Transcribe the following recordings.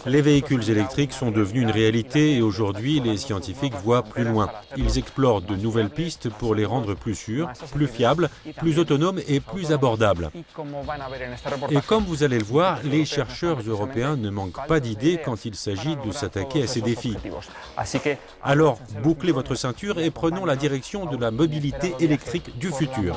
Les véhicules électriques sont devenus une réalité et aujourd'hui, les scientifiques voient plus loin. Ils explorent de nouvelles pistes pour les rendre plus sûrs, plus fiables, plus autonomes et plus abordables. Et comme vous allez le voir, les chercheurs européens ne manquent pas d'idées quand il s'agit de s'attaquer à ces défis. Alors, bouclez votre ceinture et prenons la direction de la mobilité électrique du futur.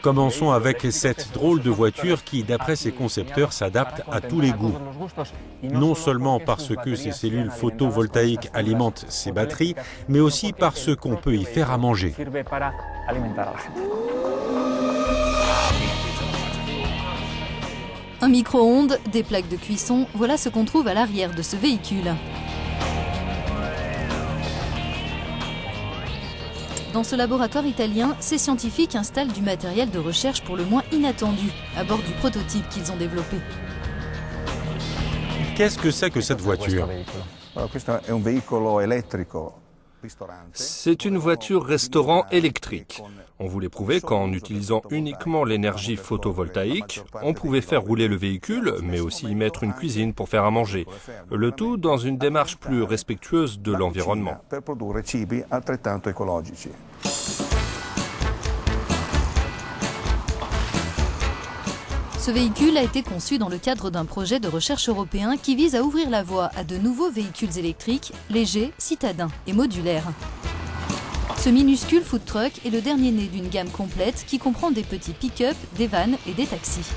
Commençons avec cette drôle de voiture qui, d'après ses concepteurs, s'adapte à tous les goûts. Non seulement parce que ses cellules photovoltaïques alimentent ses batteries, mais aussi parce qu'on peut y faire à manger. Un micro-ondes, des plaques de cuisson, voilà ce qu'on trouve à l'arrière de ce véhicule. Dans ce laboratoire italien, ces scientifiques installent du matériel de recherche pour le moins inattendu à bord du prototype qu'ils ont développé. Qu'est-ce que c'est que cette voiture ? C'est une voiture restaurant électrique. On voulait prouver qu'en utilisant uniquement l'énergie photovoltaïque, on pouvait faire rouler le véhicule, mais aussi y mettre une cuisine pour faire à manger. Le tout dans une démarche plus respectueuse de l'environnement. Ce véhicule a été conçu dans le cadre d'un projet de recherche européen qui vise à ouvrir la voie à de nouveaux véhicules électriques, légers, citadins et modulaires. Ce minuscule food truck est le dernier né d'une gamme complète qui comprend des petits pick-up, des vannes et des taxis.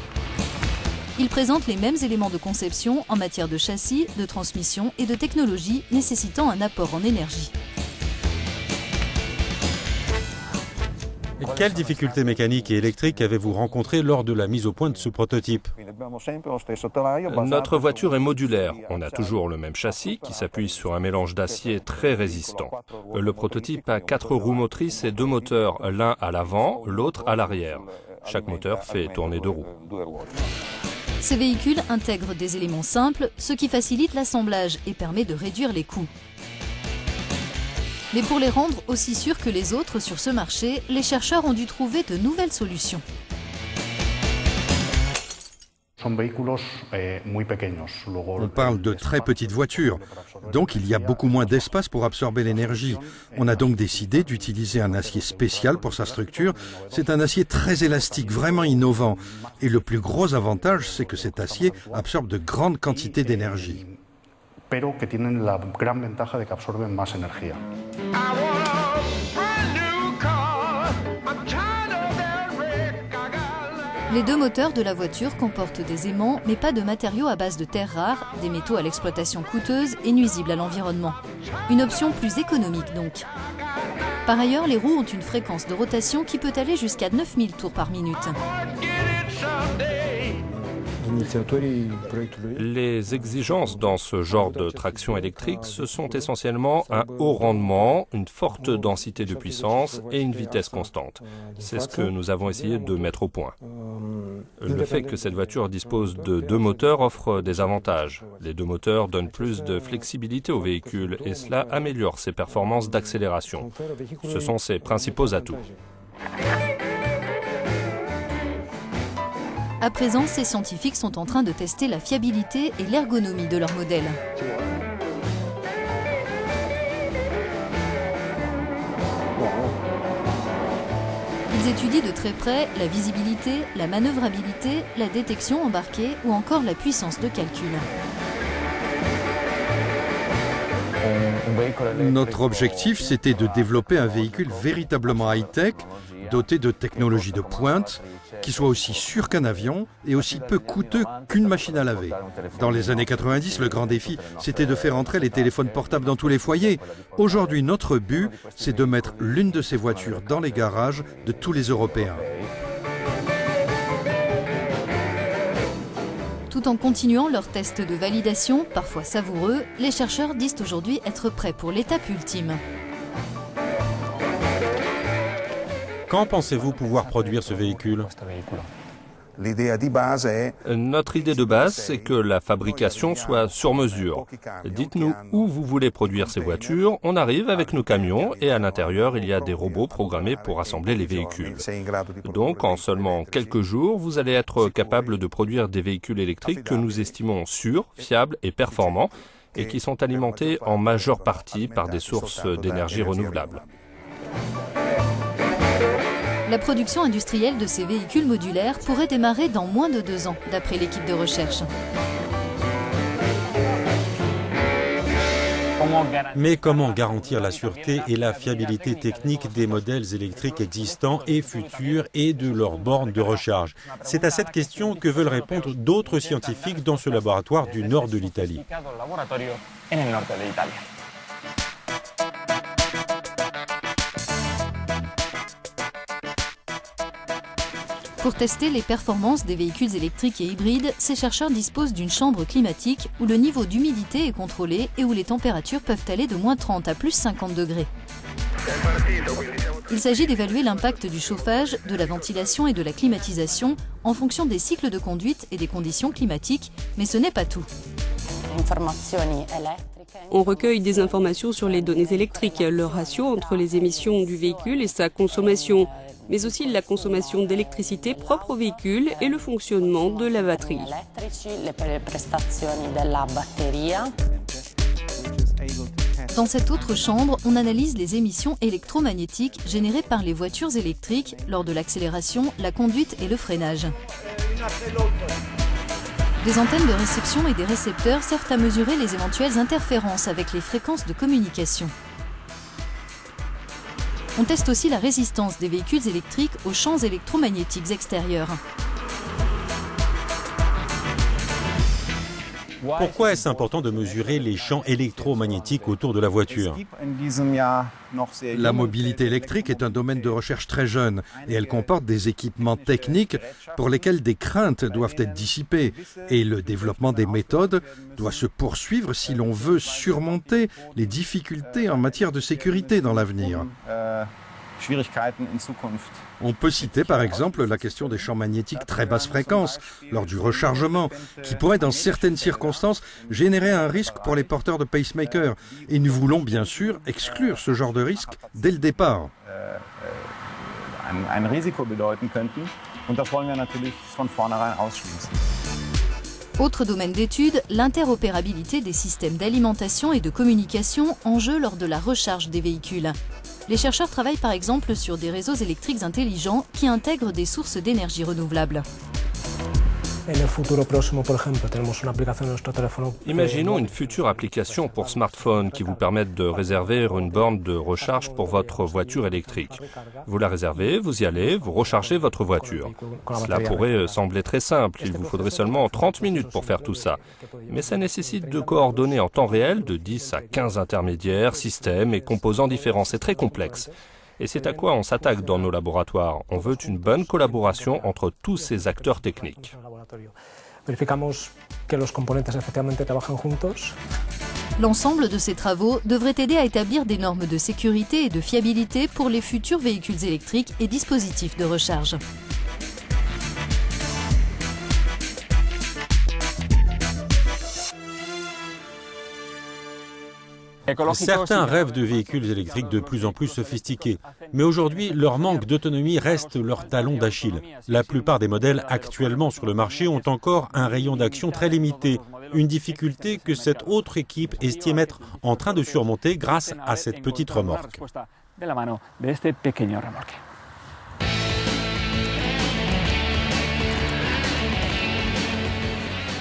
Il présente les mêmes éléments de conception en matière de châssis, de transmission et de technologie nécessitant un apport en énergie. Quelles difficultés mécaniques et électriques avez-vous rencontrées lors de la mise au point de ce prototype ? Notre voiture est modulaire. On a toujours le même châssis qui s'appuie sur un mélange d'acier très résistant. Le prototype a 4 roues motrices et 2 moteurs, l'un à l'avant, l'autre à l'arrière. Chaque moteur fait tourner 2 roues. Ces véhicules intègrent des éléments simples, ce qui facilite l'assemblage et permet de réduire les coûts. Mais pour les rendre aussi sûrs que les autres sur ce marché, les chercheurs ont dû trouver de nouvelles solutions. On parle de très petites voitures, donc il y a beaucoup moins d'espace pour absorber l'énergie. On a donc décidé d'utiliser un acier spécial pour sa structure. C'est un acier très élastique, vraiment innovant. Et le plus gros avantage, c'est que cet acier absorbe de grandes quantités d'énergie. Pero que tienen la gran ventaja de que absorben más energía. Les 2 moteurs de la voiture comportent des aimants, mais pas de matériaux à base de terres rares, des métaux à l'exploitation coûteuse et nuisibles à l'environnement. Une option plus économique donc. Par ailleurs, les roues ont une fréquence de rotation qui peut aller jusqu'à 9000 tours par minute. Les exigences dans ce genre de traction électrique, ce sont essentiellement un haut rendement, une forte densité de puissance et une vitesse constante. C'est ce que nous avons essayé de mettre au point. Le fait que cette voiture dispose de 2 moteurs offre des avantages. Les 2 moteurs donnent plus de flexibilité au véhicule et cela améliore ses performances d'accélération. Ce sont ses principaux atouts. À présent, ces scientifiques sont en train de tester la fiabilité et l'ergonomie de leur modèle. Ils étudient de très près la visibilité, la manœuvrabilité, la détection embarquée ou encore la puissance de calcul. Notre objectif, c'était de développer un véhicule véritablement high-tech, doté de technologies de pointe, qui soit aussi sûr qu'un avion et aussi peu coûteux qu'une machine à laver. Dans les années 90, le grand défi, c'était de faire entrer les téléphones portables dans tous les foyers. Aujourd'hui, notre but, c'est de mettre l'une de ces voitures dans les garages de tous les Européens. Tout en continuant leurs tests de validation, parfois savoureux, les chercheurs disent aujourd'hui être prêts pour l'étape ultime. Quand pensez-vous pouvoir produire ce véhicule ? Notre idée de base, c'est que la fabrication soit sur mesure. Dites-nous où vous voulez produire ces voitures, on arrive avec nos camions et à l'intérieur, il y a des robots programmés pour assembler les véhicules. Donc, en seulement quelques jours, vous allez être capable de produire des véhicules électriques que nous estimons sûrs, fiables et performants et qui sont alimentés en majeure partie par des sources d'énergie renouvelables. La production industrielle de ces véhicules modulaires pourrait démarrer dans moins de 2 ans, d'après l'équipe de recherche. Mais comment garantir la sûreté et la fiabilité technique des modèles électriques existants et futurs et de leurs bornes de recharge? C'est à cette question que veulent répondre d'autres scientifiques dans ce laboratoire du nord de l'Italie. Pour tester les performances des véhicules électriques et hybrides, ces chercheurs disposent d'une chambre climatique où le niveau d'humidité est contrôlé et où les températures peuvent aller de moins 30 à plus 50 degrés. Il s'agit d'évaluer l'impact du chauffage, de la ventilation et de la climatisation en fonction des cycles de conduite et des conditions climatiques, mais ce n'est pas tout. On recueille des informations sur les données électriques, le ratio entre les émissions du véhicule et sa consommation, mais aussi la consommation d'électricité propre au véhicule et le fonctionnement de la batterie. Dans cette autre chambre, on analyse les émissions électromagnétiques générées par les voitures électriques lors de l'accélération, la conduite et le freinage. Des antennes de réception et des récepteurs servent à mesurer les éventuelles interférences avec les fréquences de communication. On teste aussi la résistance des véhicules électriques aux champs électromagnétiques extérieurs. Pourquoi est-ce important de mesurer les champs électromagnétiques autour de la voiture? La mobilité électrique est un domaine de recherche très jeune et elle comporte des équipements techniques pour lesquels des craintes doivent être dissipées et le développement des méthodes doit se poursuivre si l'on veut surmonter les difficultés en matière de sécurité dans l'avenir. On peut citer par exemple la question des champs magnétiques très basse fréquence lors du rechargement qui pourrait dans certaines circonstances générer un risque pour les porteurs de pacemakers et nous voulons bien sûr exclure ce genre de risque dès le départ. Autre domaine d'étude, l'interopérabilité des systèmes d'alimentation et de communication en jeu lors de la recharge des véhicules. Les chercheurs travaillent par exemple sur des réseaux électriques intelligents qui intègrent des sources d'énergie renouvelables. Imaginons une future application pour smartphone qui vous permette de réserver une borne de recharge pour votre voiture électrique. Vous la réservez, vous y allez, vous rechargez votre voiture. Cela pourrait sembler très simple, il vous faudrait seulement 30 minutes pour faire tout ça. Mais ça nécessite de coordonner en temps réel de 10 à 15 intermédiaires, systèmes et composants différents. C'est très complexe. Et c'est à quoi on s'attaque dans nos laboratoires. On veut une bonne collaboration entre tous ces acteurs techniques. L'ensemble de ces travaux devrait aider à établir des normes de sécurité et de fiabilité pour les futurs véhicules électriques et dispositifs de recharge. Certains rêvent de véhicules électriques de plus en plus sophistiqués, mais aujourd'hui, leur manque d'autonomie reste leur talon d'Achille. La plupart des modèles actuellement sur le marché ont encore un rayon d'action très limité, une difficulté que cette autre équipe estime être en train de surmonter grâce à cette petite remorque.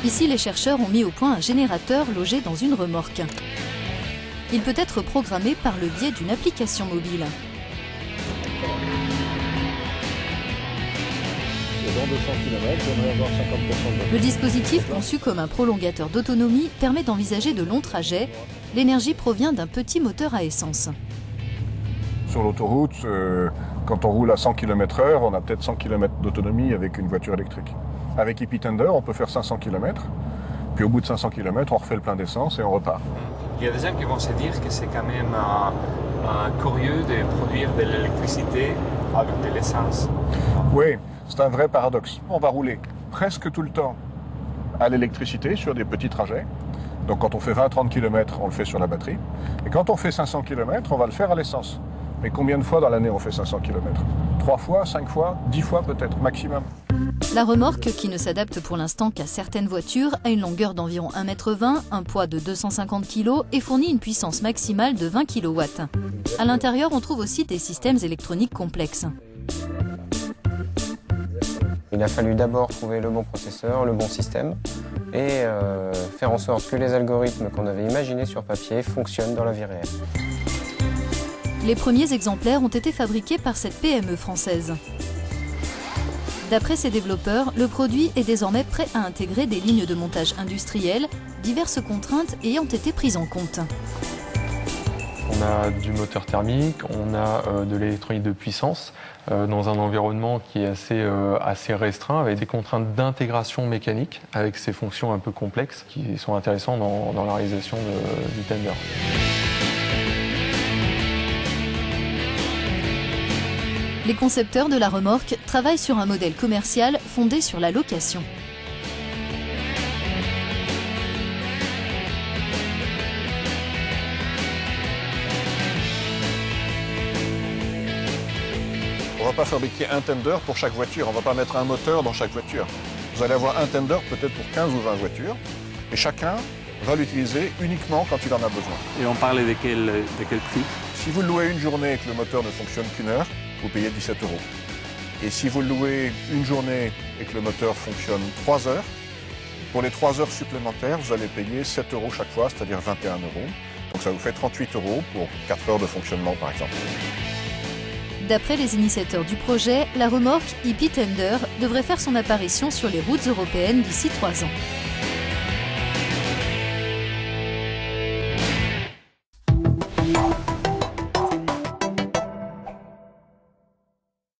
Ici, les chercheurs ont mis au point un générateur logé dans une remorque. Il peut être programmé par le biais d'une application mobile. Le dispositif, conçu comme un prolongateur d'autonomie, permet d'envisager de longs trajets. L'énergie provient d'un petit moteur à essence. Sur l'autoroute, quand on roule à 100 km/h, on a peut-être 100 km d'autonomie avec une voiture électrique. Avec e-Tender, on peut faire 500 km, puis au bout de 500 km, on refait le plein d'essence et on repart. Il y a des gens qui vont se dire que c'est quand même curieux de produire de l'électricité avec de l'essence. Oui, C'est un vrai paradoxe. On va rouler presque tout le temps à l'électricité sur des petits trajets. Donc quand on fait 20-30 km, on le fait sur la batterie. Et quand on fait 500 km, on va le faire à l'essence. Mais combien de fois dans l'année on fait 500 km? 3 fois, 5 fois, 10 fois peut-être, maximum. La remorque, qui ne s'adapte pour l'instant qu'à certaines voitures, a une longueur d'environ 1,20 m, un poids de 250 kg et fournit une puissance maximale de 20 kW. À l'intérieur, on trouve aussi des systèmes électroniques complexes. Il a fallu d'abord trouver le bon processeur, le bon système et faire en sorte que les algorithmes qu'on avait imaginés sur papier fonctionnent dans la vie réelle. Les premiers exemplaires ont été fabriqués par cette PME française. D'après ses développeurs, le produit est désormais prêt à intégrer des lignes de montage industrielles, diverses contraintes ayant été prises en compte. On a du moteur thermique, on a de l'électronique de puissance dans un environnement qui est assez restreint, avec des contraintes d'intégration mécanique, avec ces fonctions un peu complexes qui sont intéressantes dans la réalisation du tender. Les concepteurs de la remorque travaillent sur un modèle commercial fondé sur la location. On ne va pas fabriquer un tender pour chaque voiture, on ne va pas mettre un moteur dans chaque voiture. Vous allez avoir un tender peut-être pour 15 ou 20 voitures, et chacun va l'utiliser uniquement quand il en a besoin. Et on parlait de quel prix? Si vous le louez une journée et que le moteur ne fonctionne qu'une heure, vous payez 17 €. Et si vous le louez une journée et que le moteur fonctionne 3 heures, pour les 3 heures supplémentaires, vous allez payer 7 € chaque fois, c'est-à-dire 21 €. Donc ça vous fait 38 € pour 4 heures de fonctionnement par exemple. D'après les initiateurs du projet, la remorque Hippie Tender devrait faire son apparition sur les routes européennes d'ici 3 ans.